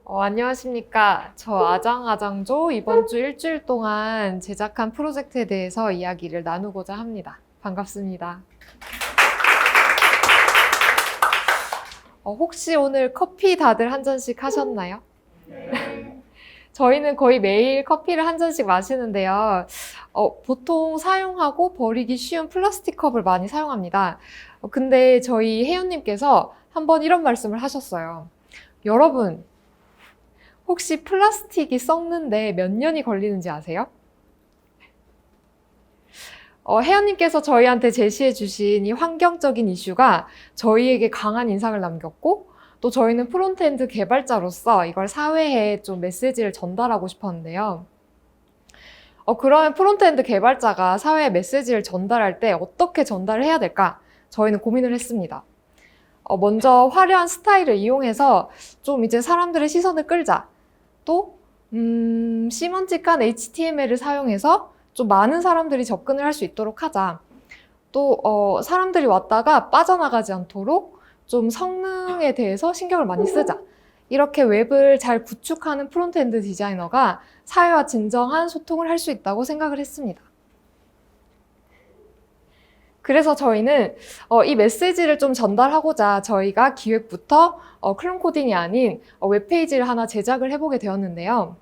안녕하십니까. 저 아장아장조 이번 주 일주일 동안 제작한 프로젝트에 대해서 이야기를 나누고자 합니다. 반갑습니다. 혹시 오늘 커피 다들 한 잔씩 하셨나요? 저희는 거의 매일 커피를 한 잔씩 마시는데요. 보통 사용하고 버리기 쉬운 플라스틱 컵을 많이 사용합니다. 근데 저희 혜연님께서 한번 이런 말씀을 하셨어요. 여러분, 혹시 플라스틱이 썩는데 몇 년이 걸리는지 아세요? 혜연님께서 저희한테 제시해 주신 이 환경적인 이슈가 저희에게 강한 인상을 남겼고, 또 저희는 프론트엔드 개발자로서 이걸 사회에 좀 메시지를 전달하고 싶었는데요. 그러면 프론트엔드 개발자가 사회에 메시지를 전달할 때 어떻게 전달을 해야 될까? 저희는 고민을 했습니다. 먼저 화려한 스타일을 이용해서 좀 이제 사람들의 시선을 끌자. 또 시먼직한 HTML을 사용해서 좀 많은 사람들이 접근을 할 수 있도록 하자. 또 사람들이 왔다가 빠져나가지 않도록 좀 성능에 대해서 신경을 많이 쓰자. 이렇게 웹을 잘 구축하는 프론트엔드 디자이너가 사회와 진정한 소통을 할 수 있다고 생각을 했습니다. 그래서 저희는 이 메시지를 좀 전달하고자 저희가 기획부터 클론 코딩이 아닌 웹페이지를 하나 제작을 해보게 되었는데요.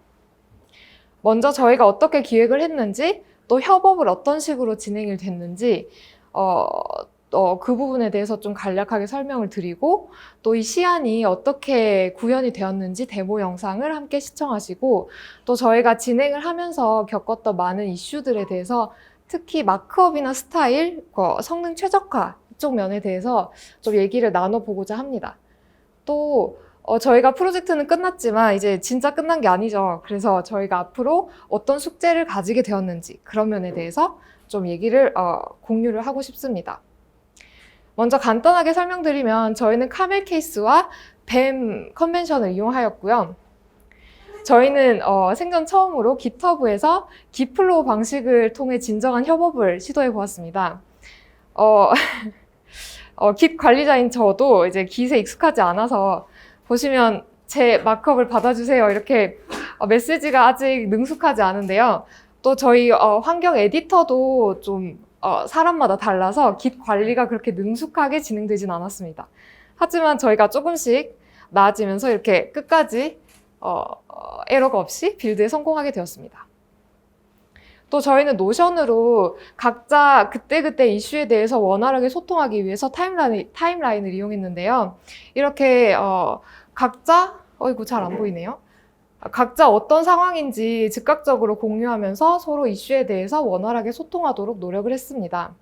먼저 저희가 어떻게 기획을 했는지, 또 협업을 어떤 식으로 진행이 됐는지 그 부분에 대해서 좀 간략하게 설명을 드리고, 또 이 시안이 어떻게 구현이 되었는지 데모 영상을 함께 시청하시고, 또 저희가 진행을 하면서 겪었던 많은 이슈들에 대해서 특히 마크업이나 스타일, 성능 최적화 이쪽 면에 대해서 좀 얘기를 나눠보고자 합니다. 또 저희가 프로젝트는 끝났지만 이제 진짜 끝난 게 아니죠. 그래서 저희가 앞으로 어떤 숙제를 가지게 되었는지 그런 면에 대해서 좀 얘기를 공유를 하고 싶습니다. 먼저 간단하게 설명드리면 저희는 카멜 케이스와 뱀 컨벤션을 이용하였고요. 저희는 생전 처음으로 깃허브에서 깃플로우 방식을 통해 진정한 협업을 시도해 보았습니다. 깃 관리자인 저도 이제 깃에 익숙하지 않아서 보시면 제 마크업을 받아주세요 이렇게 메시지가 아직 능숙하지 않은데요. 또 저희 환경 에디터도 좀 사람마다 달라서 깃 관리가 그렇게 능숙하게 진행되진 않았습니다. 하지만 저희가 조금씩 나아지면서 이렇게 끝까지 에러가 없이 빌드에 성공하게 되었습니다. 또 저희는 노션으로 각자 그때그때 이슈에 대해서 원활하게 소통하기 위해서 타임라인을 이용했는데요. 이렇게 각자, 이거 잘 안 보이네요. 각자 어떤 상황인지 즉각적으로 공유하면서 서로 이슈에 대해서 원활하게 소통하도록 노력을 했습니다.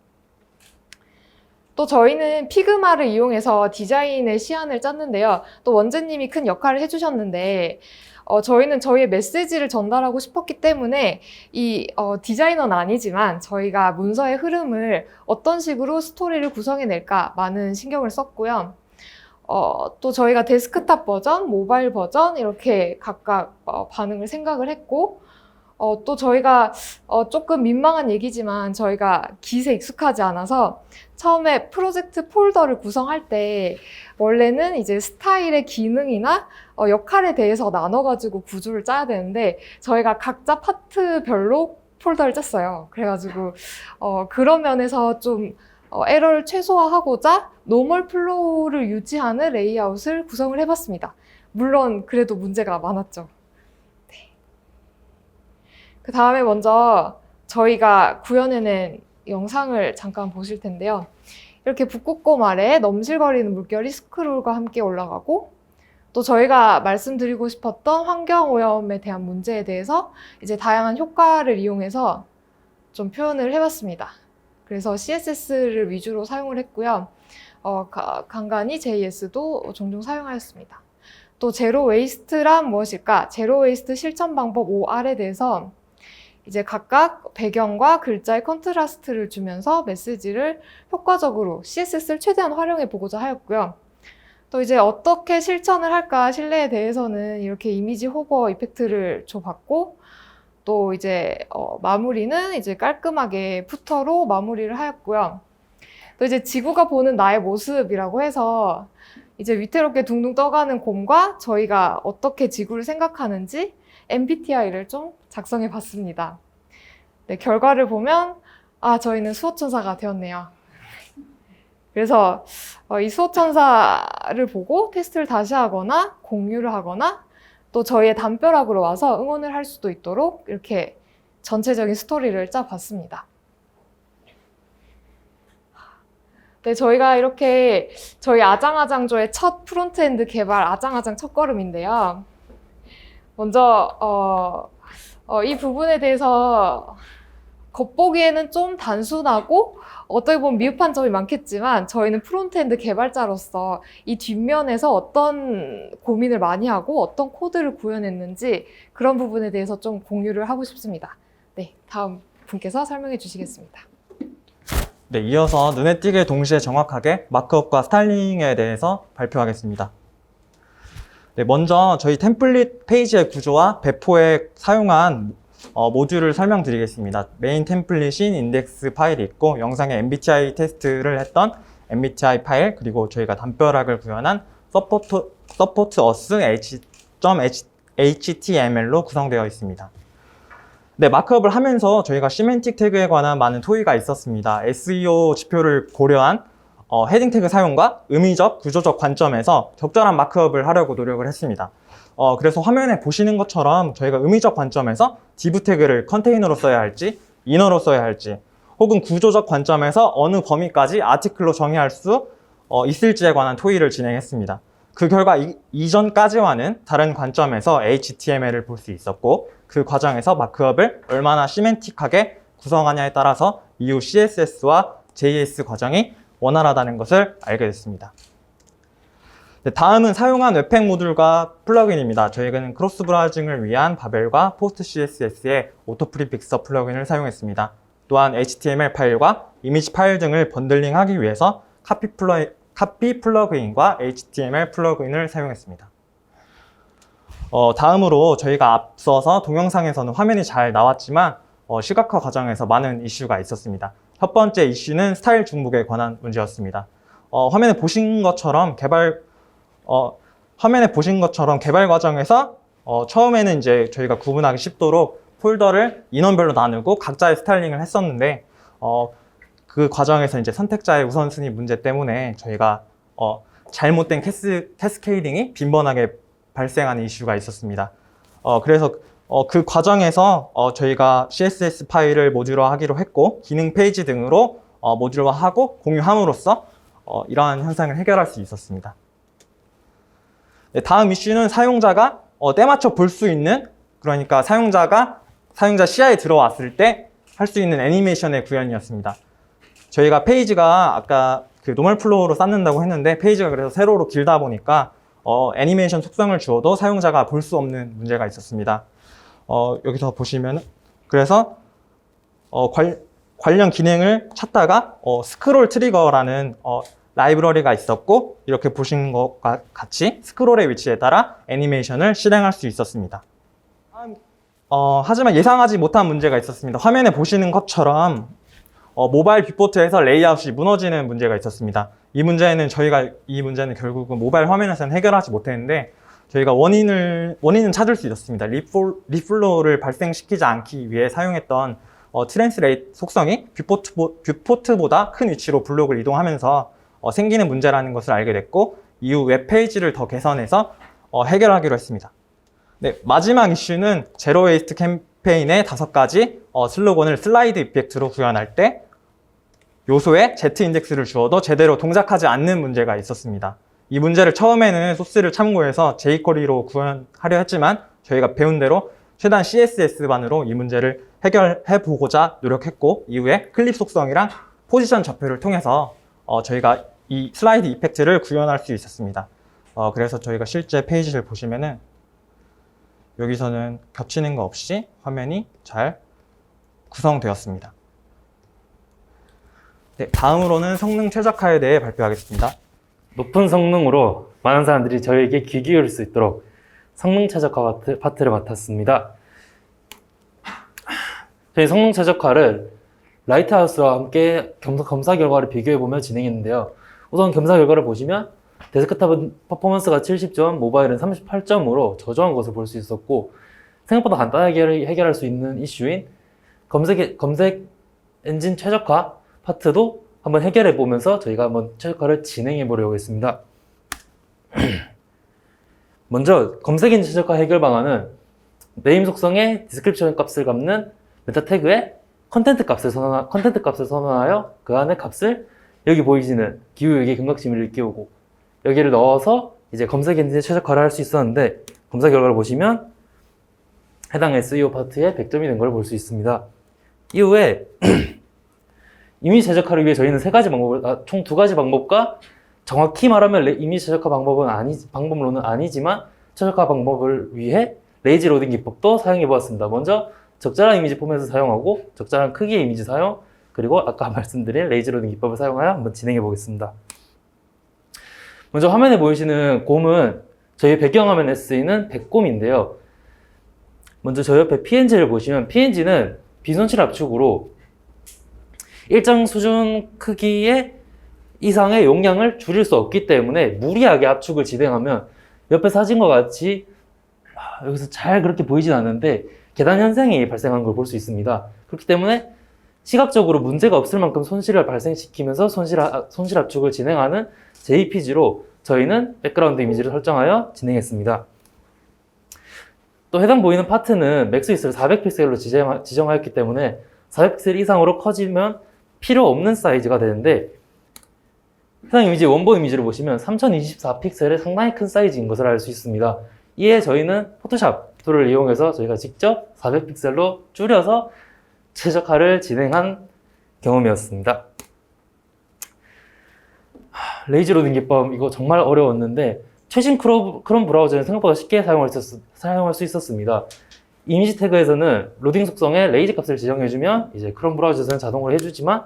또 저희는 피그마를 이용해서 디자인의 시안을 짰는데요. 또 원재님이 큰 역할을 해주셨는데 저희는 저희의 메시지를 전달하고 싶었기 때문에 이 디자이너는 아니지만 저희가 문서의 흐름을 어떤 식으로 스토리를 구성해낼까 많은 신경을 썼고요. 또 저희가 데스크탑 버전, 모바일 버전 이렇게 각각 반응을 생각을 했고, 또 저희가 조금 민망한 얘기지만 저희가 깃에 익숙하지 않아서 처음에 프로젝트 폴더를 구성할 때 원래는 이제 스타일의 기능이나 역할에 대해서 나눠가지고 구조를 짜야 되는데 저희가 각자 파트별로 폴더를 짰어요. 그래가지고 그런 면에서 좀 에러를 최소화하고자 노멀 플로우를 유지하는 레이아웃을 구성을 해봤습니다. 물론 그래도 문제가 많았죠. 그 다음에 먼저 저희가 구현해낸 영상을 잠깐 보실 텐데요. 이렇게 북극곰 아래에 넘실거리는 물결이 스크롤과 함께 올라가고, 또 저희가 말씀드리고 싶었던 환경오염에 대한 문제에 대해서 이제 다양한 효과를 이용해서 좀 표현을 해봤습니다. 그래서 CSS를 위주로 사용을 했고요. 간간히 JS도 종종 사용하였습니다. 또 제로 웨이스트란 무엇일까? 제로 웨이스트 실천 방법 5R에 대해서 이제 각각 배경과 글자의 컨트라스트를 주면서 메시지를 효과적으로 CSS를 최대한 활용해 보고자 하였고요. 또 이제 어떻게 실천을 할까 실내에 대해서는 이렇게 이미지 호버 이펙트를 줘봤고, 또 이제 마무리는 이제 깔끔하게 푸터로 마무리를 하였고요. 또 이제 지구가 보는 나의 모습이라고 해서 이제 위태롭게 둥둥 떠가는 곰과 저희가 어떻게 지구를 생각하는지 MBTI를 좀 작성해 봤습니다. 네, 결과를 보면 저희는 수호천사가 되었네요. 그래서 이 수호천사를 보고 테스트를 다시 하거나 공유를 하거나 또 저희의 담벼락으로 와서 응원을 할 수도 있도록 이렇게 전체적인 스토리를 짜봤습니다. 네, 저희가 이렇게 저희 아장아장조의 첫 프론트엔드 개발 아장아장 첫걸음인데요. 먼저 이 부분에 대해서 겉보기에는 좀 단순하고 어떻게 보면 미흡한 점이 많겠지만 저희는 프론트엔드 개발자로서 이 뒷면에서 어떤 고민을 많이 하고 어떤 코드를 구현했는지 그런 부분에 대해서 좀 공유를 하고 싶습니다. 네, 다음 분께서 설명해 주시겠습니다. 네, 이어서 눈에 띄게 동시에 정확하게 마크업과 스타일링에 대해서 발표하겠습니다. 네, 먼저 저희 템플릿 페이지의 구조와 배포에 사용한 모듈을 설명드리겠습니다. 메인 템플릿인 인덱스 파일이 있고 영상에 MBTI 테스트를 했던 MBTI 파일, 그리고 저희가 담벼락을 구현한 support us h.html로 구성되어 있습니다. 네, 마크업을 하면서 저희가 시멘틱 태그에 관한 많은 토의가 있었습니다. SEO 지표를 고려한 헤딩 태그 사용과 의미적, 구조적 관점에서 적절한 마크업을 하려고 노력을 했습니다. 그래서 화면에 보시는 것처럼 저희가 의미적 관점에서 div 태그를 컨테이너로 써야 할지, 이너로 써야 할지, 혹은 구조적 관점에서 어느 범위까지 아티클로 정의할 수 있을지에 관한 토의를 진행했습니다. 그 결과 이전까지와는 다른 관점에서 HTML을 볼 수 있었고, 그 과정에서 마크업을 얼마나 시멘틱하게 구성하냐에 따라서 이후 CSS와 JS 과정이 원활하다는 것을 알게 됐습니다. 네, 다음은 사용한 웹팩 모듈과 플러그인입니다. 저희는 크로스 브라우징을 위한 바벨과 포스트 CSS의 오토 프리픽서 플러그인을 사용했습니다. 또한 HTML 파일과 이미지 파일 등을 번들링하기 위해서 카피 플러그인과 HTML 플러그인을 사용했습니다. 다음으로 저희가 앞서서 동영상에서는 화면이 잘 나왔지만 시각화 과정에서 많은 이슈가 있었습니다. 첫 번째 이슈는 스타일 중복에 관한 문제였습니다. 화면에 보신 것처럼 개발 과정에서 처음에는 이제 저희가 구분하기 쉽도록 폴더를 인원별로 나누고 각자의 스타일링을 했었는데 그 과정에서 이제 선택자의 우선순위 문제 때문에 저희가 잘못된 캐스케이딩이 빈번하게 발생하는 이슈가 있었습니다. 그래서 그 과정에서 저희가 CSS 파일을 모듈화하기로 했고 기능 페이지 등으로 모듈화하고 공유함으로써 이러한 현상을 해결할 수 있었습니다. 네, 다음 이슈는 사용자가 때맞춰 볼 수 있는, 그러니까 사용자 시야에 들어왔을 때 할 수 있는 애니메이션의 구현이었습니다. 저희가 페이지가 아까 그 노멀 플로우로 쌓는다고 했는데 페이지가 그래서 세로로 길다 보니까 애니메이션 속성을 주어도 사용자가 볼 수 없는 문제가 있었습니다. 여기서 보시면 그래서 관련 기능을 찾다가 스크롤 트리거라는 라이브러리가 있었고 이렇게 보신 것과 같이 스크롤의 위치에 따라 애니메이션을 실행할 수 있었습니다. 하지만 예상하지 못한 문제가 있었습니다. 화면에 보시는 것처럼 모바일 뷰포트에서 레이아웃이 무너지는 문제가 있었습니다. 이 문제는 결국은 모바일 화면에서는 해결하지 못했는데 저희가 원인은 찾을 수 있었습니다. 리플로우를 발생시키지 않기 위해 사용했던 트랜스레이트 속성이 뷰포트보다 큰 위치로 블록을 이동하면서 생기는 문제라는 것을 알게 됐고 이후 웹페이지를 더 개선해서 해결하기로 했습니다. 네, 마지막 이슈는 제로 웨이스트 캠페인의 5가지 슬로건을 슬라이드 이펙트로 구현할 때 요소에 Z 인덱스를 주어도 제대로 동작하지 않는 문제가 있었습니다. 이 문제를 처음에는 소스를 참고해서 jQuery로 구현하려 했지만 저희가 배운 대로 최대한 CSS반으로 이 문제를 해결해 보고자 노력했고 이후에 클립 속성이랑 포지션 좌표를 통해서 저희가 이 슬라이드 이펙트를 구현할 수 있었습니다. 그래서 저희가 실제 페이지를 보시면은 여기서는 겹치는 거 없이 화면이 잘 구성되었습니다. 네, 다음으로는 성능 최적화에 대해 발표하겠습니다. 높은 성능으로 많은 사람들이 저에게 귀 기울일 수 있도록 성능 최적화 파트를 맡았습니다. 저희 성능 최적화를 라이트하우스와 함께 검사 결과를 비교해보며 진행했는데요. 우선 검사 결과를 보시면 데스크탑은 퍼포먼스가 70점, 모바일은 38점으로 저조한 것을 볼 수 있었고, 생각보다 간단하게 해결할 수 있는 이슈인 검색 엔진 최적화 파트도 한번 해결해 보면서 저희가 한번 최적화를 진행해 보려고 했습니다. 먼저 검색 엔진 최적화 해결 방안은 네임 속성의 디스크립션 값을 갚는 메타 태그에 컨텐트 값을 선언하여 그 안에 값을 여기 보이시는 기후위기 경각지미를 끼우고 여기를 넣어서 이제 검색 엔진의 최적화를 할 수 있었는데, 검사 결과를 보시면 해당 SEO 파트에 100점이 된 걸 볼 수 있습니다. 이후에 이미지 최적화를 위해 저희는 총 두 가지 방법과, 정확히 말하면 이미지 최적화 방법론은 아니지만 최적화 방법을 위해 레이지 로딩 기법도 사용해 보았습니다. 먼저 적절한 이미지 포맷을 사용하고 적절한 크기의 이미지 사용, 그리고 아까 말씀드린 레이지 로딩 기법을 사용하여 한번 진행해 보겠습니다. 먼저 화면에 보이시는 곰은 저희 배경화면에 쓰이는 백곰인데요. 먼저 저 옆에 PNG를 보시면, PNG는 비손실 압축으로 일정 수준 크기의 이상의 용량을 줄일 수 없기 때문에 무리하게 압축을 진행하면 옆에 사진과 같이 여기서 잘 그렇게 보이진 않는데 계단 현상이 발생하는 걸 볼 수 있습니다. 그렇기 때문에 시각적으로 문제가 없을 만큼 손실을 발생시키면서 손실 압축을 진행하는 JPG로 저희는 백그라운드 이미지를 설정하여 진행했습니다. 또 해당 보이는 파트는 맥스위스를 400픽셀로 지정하였기 때문에 400픽셀 이상으로 커지면 필요 없는 사이즈가 되는데, 해당 이미지 원본 이미지를 보시면 3024픽셀의 상당히 큰 사이즈인 것을 알 수 있습니다. 이에 저희는 포토샵 툴을 이용해서 저희가 직접 400픽셀로 줄여서 최적화를 진행한 경험이었습니다. 레이지 로딩 기법, 이거 정말 어려웠는데 최신 크롬 브라우저는 생각보다 쉽게 사용할 수 있었습니다. 이미지 태그에서는 로딩 속성에 레이지 값을 지정해주면 이제 크롬 브라우저에서는 자동으로 해주지만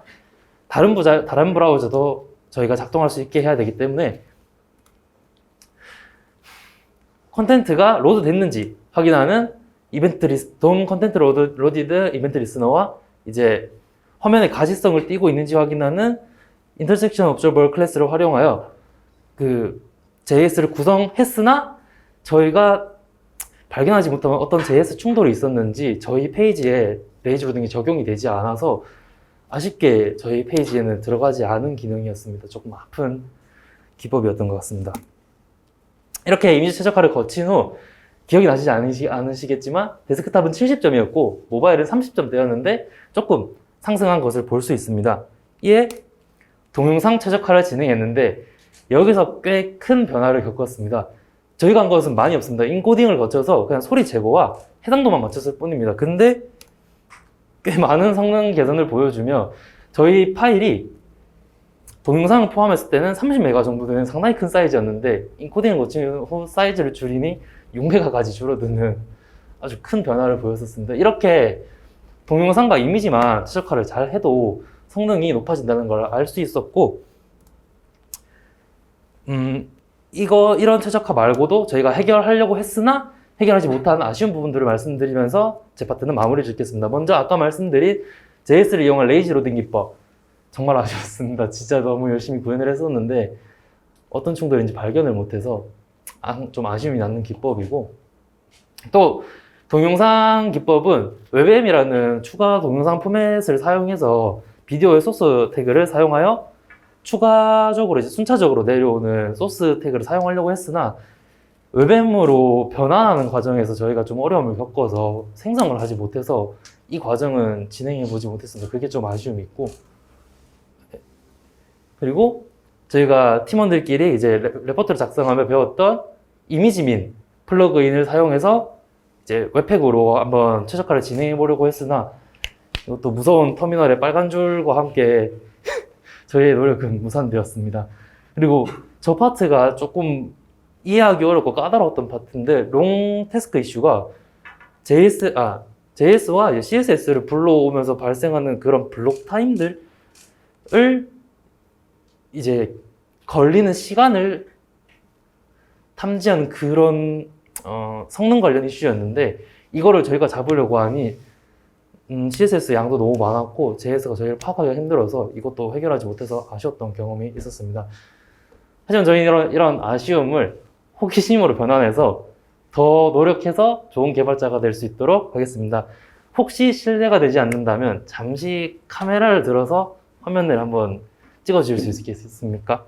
다른 브라우저도 저희가 작동할 수 있게 해야 되기 때문에 콘텐츠가 로드 됐는지 확인하는 돔 컨텐트 로디드 이벤트 리스너와 이제 화면에 가시성을 띄고 있는지 확인하는 인터섹션 옵저버 클래스를 활용하여 그 JS를 구성했으나 저희가 발견하지 못한 어떤 JS 충돌이 있었는지 저희 페이지에 레이지 로딩이 적용이 되지 않아서 아쉽게 저희 페이지에는 들어가지 않은 기능이었습니다. 조금 아픈 기법이었던 것 같습니다. 이렇게 이미지 최적화를 거친 후 기억이 나시지 않으시겠지만 데스크탑은 70점이었고 모바일은 30점대였는데 조금 상승한 것을 볼 수 있습니다. 이에 동영상 최적화를 진행했는데 여기서 꽤 큰 변화를 겪었습니다. 저희가 한 것은 많이 없습니다. 인코딩을 거쳐서 그냥 소리 제거와 해상도만 맞췄을 뿐입니다. 근데 꽤 많은 성능 개선을 보여주며 저희 파일이 동영상을 포함했을 때는 30메가 정도 되는 상당히 큰 사이즈였는데 인코딩을 거친 후 사이즈를 줄이니 6메가까지 줄어드는 아주 큰 변화를 보였었습니다. 이렇게 동영상과 이미지만 최적화를 잘 해도 성능이 높아진다는 걸 알 수 있었고, 이런 최적화 말고도 저희가 해결하려고 했으나 해결하지 못한 아쉬운 부분들을 말씀드리면서 제 파트는 마무리 짓겠습니다. 먼저 아까 말씀드린 JS를 이용한 레이지 로딩 기법, 정말 아쉬웠습니다. 진짜 너무 열심히 구현을 했었는데 어떤 충돌인지 발견을 못해서 좀 아쉬움이 남는 기법이고, 또 동영상 기법은 웹엠이라는 추가 동영상 포맷을 사용해서 비디오의 소스 태그를 사용하여 추가적으로 이제 순차적으로 내려오는 소스 태그를 사용하려고 했으나 웹엠으로 변환하는 과정에서 저희가 좀 어려움을 겪어서 생성을 하지 못해서 이 과정은 진행해 보지 못했습니다. 그게 좀 아쉬움이 있고, 그리고 저희가 팀원들끼리 이제 레포트를 작성하며 배웠던 이미지민 플러그인을 사용해서 이제 웹팩으로 한번 최적화를 진행해 보려고 했으나 이것도 무서운 터미널의 빨간 줄과 함께 저희의 노력은 무산되었습니다. 그리고 저 파트가 조금 이해하기 어렵고 까다로웠던 파트인데, 롱 태스크 이슈가 JS와 CSS를 불러오면서 발생하는 그런 블록 타임들을 이제 걸리는 시간을 탐지하는 그런 성능 관련 이슈였는데, 이거를 저희가 잡으려고 하니 CSS 양도 너무 많았고 JS가 저희를 파악하기가 힘들어서 이것도 해결하지 못해서 아쉬웠던 경험이 있었습니다. 하지만 저희는 이런 아쉬움을 호기심으로 변환해서 더 노력해서 좋은 개발자가 될 수 있도록 하겠습니다. 혹시 실례가 되지 않는다면 잠시 카메라를 들어서 화면을 한번 찍어줄 수 있겠습니까?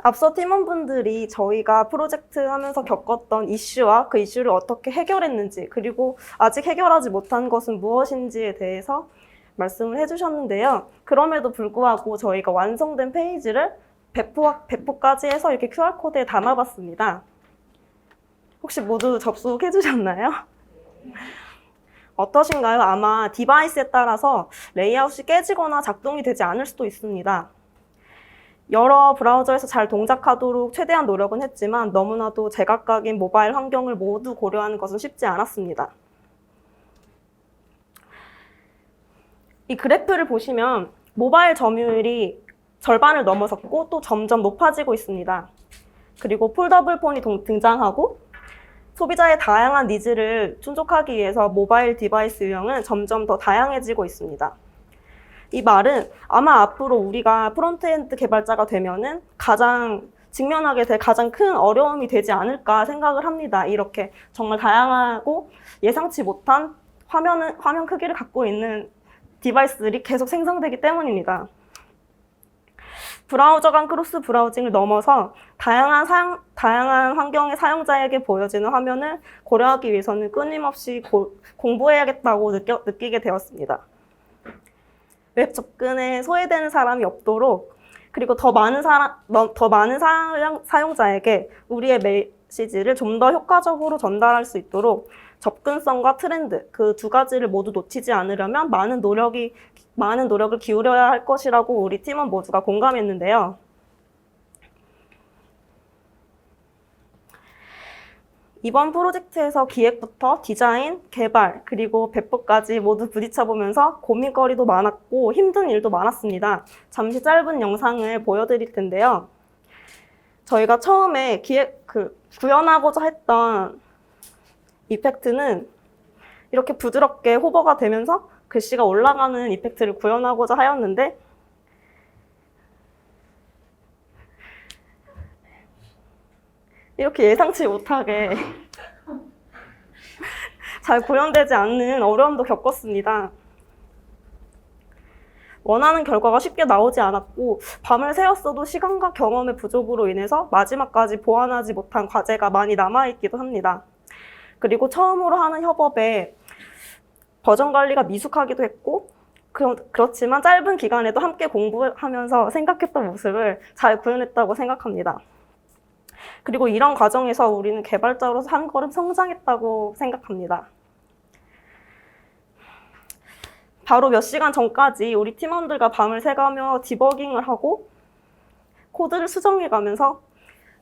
앞서 팀원분들이 저희가 프로젝트 하면서 겪었던 이슈와 그 이슈를 어떻게 해결했는지, 그리고 아직 해결하지 못한 것은 무엇인지에 대해서 말씀을 해주셨는데요. 그럼에도 불구하고 저희가 완성된 페이지를 배포까지 해서 이렇게 QR코드에 담아봤습니다. 혹시 모두 접속해 주셨나요? 어떠신가요? 아마 디바이스에 따라서 레이아웃이 깨지거나 작동이 되지 않을 수도 있습니다. 여러 브라우저에서 잘 동작하도록 최대한 노력은 했지만 너무나도 제각각인 모바일 환경을 모두 고려하는 것은 쉽지 않았습니다. 이 그래프를 보시면 모바일 점유율이 절반을 넘어섰고 또 점점 높아지고 있습니다. 그리고 폴더블 폰이 등장하고 소비자의 다양한 니즈를 충족하기 위해서 모바일 디바이스 유형은 점점 더 다양해지고 있습니다. 이 말은 아마 앞으로 우리가 프론트엔드 개발자가 되면은 직면하게 될 가장 큰 어려움이 되지 않을까 생각을 합니다. 이렇게 정말 다양하고 예상치 못한 화면 크기를 갖고 있는 디바이스들이 계속 생성되기 때문입니다. 브라우저 간 크로스 브라우징을 넘어서 다양한 환경의 사용자에게 보여지는 화면을 고려하기 위해서는 끊임없이 공부해야겠다고 느끼게 되었습니다. 웹 접근에 소외되는 사람이 없도록, 그리고 더 많은 사용자에게 우리의 메시지를 좀 더 효과적으로 전달할 수 있도록 접근성과 트렌드, 그 두 가지를 모두 놓치지 않으려면 많은 노력을 기울여야 할 것이라고 우리 팀원 모두가 공감했는데요. 이번 프로젝트에서 기획부터 디자인, 개발, 그리고 배포까지 모두 부딪혀보면서 고민거리도 많았고 힘든 일도 많았습니다. 잠시 짧은 영상을 보여드릴 텐데요. 저희가 처음에 구현하고자 했던 이펙트는 이렇게 부드럽게 호버가 되면서 글씨가 올라가는 이펙트를 구현하고자 하였는데 이렇게 예상치 못하게 잘 구현되지 않는 어려움도 겪었습니다. 원하는 결과가 쉽게 나오지 않았고 밤을 새웠어도 시간과 경험의 부족으로 인해서 마지막까지 보완하지 못한 과제가 많이 남아있기도 합니다. 그리고 처음으로 하는 협업에 버전 관리가 미숙하기도 했고 그렇지만 짧은 기간에도 함께 공부하면서 생각했던 모습을 잘 구현했다고 생각합니다. 그리고 이런 과정에서 우리는 개발자로서 한 걸음 성장했다고 생각합니다. 바로 몇 시간 전까지 우리 팀원들과 밤을 새가며 디버깅을 하고 코드를 수정해가면서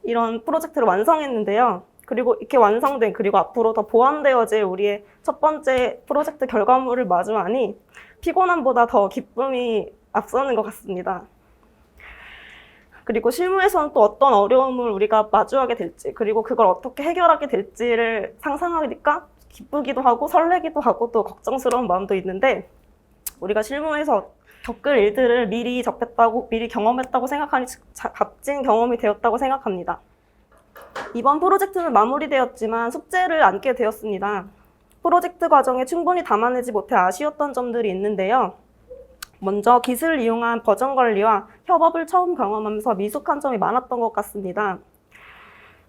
이런 프로젝트를 완성했는데요. 그리고 이렇게 완성된, 그리고 앞으로 더 보완되어질 우리의 첫 번째 프로젝트 결과물을 마주하니 피곤함보다 더 기쁨이 앞서는 것 같습니다. 그리고 실무에서는 또 어떤 어려움을 우리가 마주하게 될지, 그리고 그걸 어떻게 해결하게 될지를 상상하니까 기쁘기도 하고 설레기도 하고 또 걱정스러운 마음도 있는데, 우리가 실무에서 겪을 일들을 미리 경험했다고 생각하니 값진 경험이 되었다고 생각합니다. 이번 프로젝트는 마무리되었지만 숙제를 안게 되었습니다. 프로젝트 과정에 충분히 담아내지 못해 아쉬웠던 점들이 있는데요. 먼저 기술을 이용한 버전 관리와 협업을 처음 경험하면서 미숙한 점이 많았던 것 같습니다.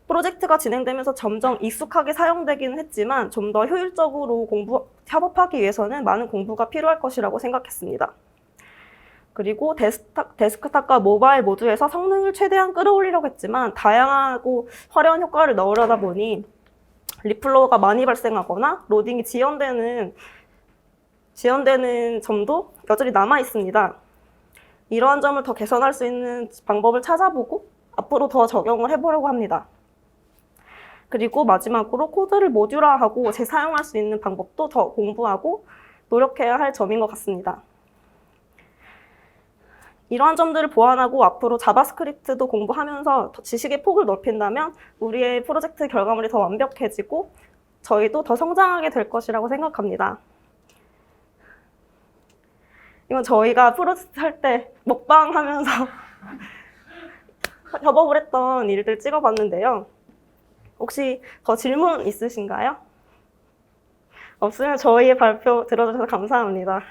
프로젝트가 진행되면서 점점 익숙하게 사용되기는 했지만 좀 더 효율적으로 협업하기 위해서는 많은 공부가 필요할 것이라고 생각했습니다. 그리고 데스크탑과 모바일 모두에서 성능을 최대한 끌어올리려고 했지만 다양하고 화려한 효과를 넣으려다 보니 리플로우가 많이 발생하거나 로딩이 지연되는 점도 여전히 남아 있습니다. 이러한 점을 더 개선할 수 있는 방법을 찾아보고 앞으로 더 적용을 해보려고 합니다. 그리고 마지막으로 코드를 모듈화하고 재사용할 수 있는 방법도 더 공부하고 노력해야 할 점인 것 같습니다. 이러한 점들을 보완하고 앞으로 자바스크립트도 공부하면서 더 지식의 폭을 넓힌다면 우리의 프로젝트 결과물이 더 완벽해지고 저희도 더 성장하게 될 것이라고 생각합니다. 이건 저희가 프로젝트 할 때 먹방 하면서 협업을 했던 일들 찍어봤는데요. 혹시 더 질문 있으신가요? 없으면 저희의 발표 들어주셔서 감사합니다.